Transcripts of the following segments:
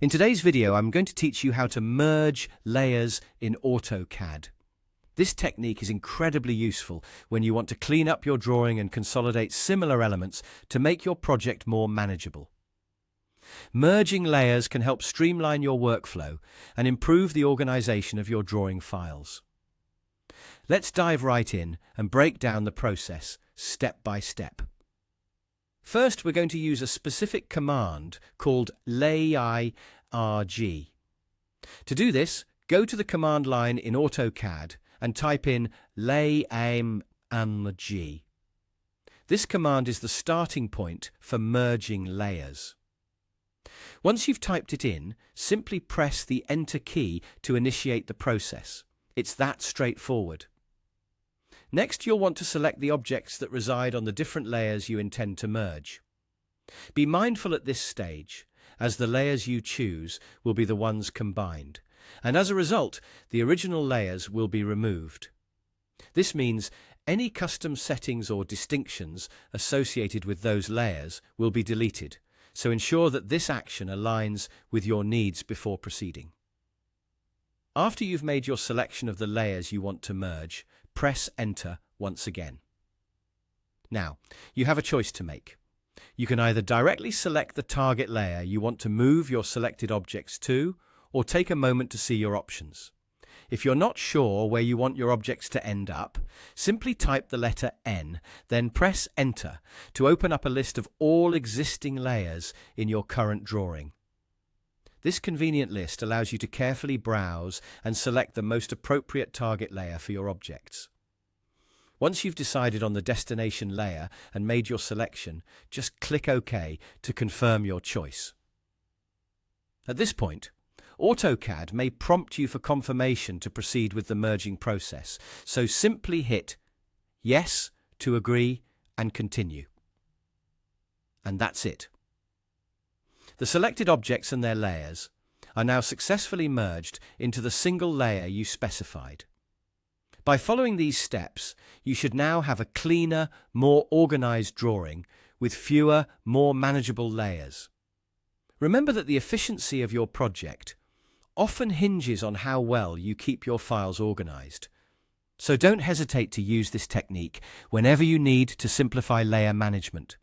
In today's video, I'm going to teach you how to merge layers in AutoCAD. This technique is incredibly useful when you want to clean up your drawing and consolidate similar elements to make your project more manageable. Merging layers can help streamline your workflow and improve the organization of your drawing files. Let's dive right in and break down the process step by step. First, we're going to use a specific command called LAYMRG. To do this, go to the command line in AutoCAD and type in LAYMRG. This command is the starting point for merging layers. Once you've typed it in, simply press the Enter key to initiate the process. It's that straightforward. Next, you'll want to select the objects that reside on the different layers you intend to merge. Be mindful at this stage, as the layers you choose will be the ones combined, and as a result, the original layers will be removed. This means any custom settings or distinctions associated with those layers will be deleted, so ensure that this action aligns with your needs before proceeding. After you've made your selection of the layers you want to merge, press Enter once again. Now, you have a choice to make. You can either directly select the target layer you want to move your selected objects to, or take a moment to see your options. If you're not sure where you want your objects to end up, simply type the letter N, then press Enter to open up a list of all existing layers in your current drawing. This convenient list allows you to carefully browse and select the most appropriate target layer for your objects. Once you've decided on the destination layer and made your selection, just click OK to confirm your choice. At this point, AutoCAD may prompt you for confirmation to proceed with the merging process, so simply hit Yes to agree and continue. And that's it. The selected objects and their layers are now successfully merged into the single layer you specified. By following these steps, you should now have a cleaner, more organized drawing with fewer, more manageable layers. Remember that the efficiency of your project often hinges on how well you keep your files organized. So don't hesitate to use this technique whenever you need to simplify layer management.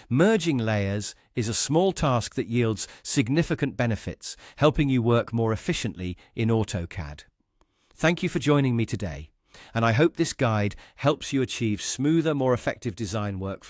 Merging layers is a small task that yields significant benefits, helping you work more efficiently in AutoCAD. Thank you for joining me today, and I hope this guide helps you achieve smoother, more effective design workflow.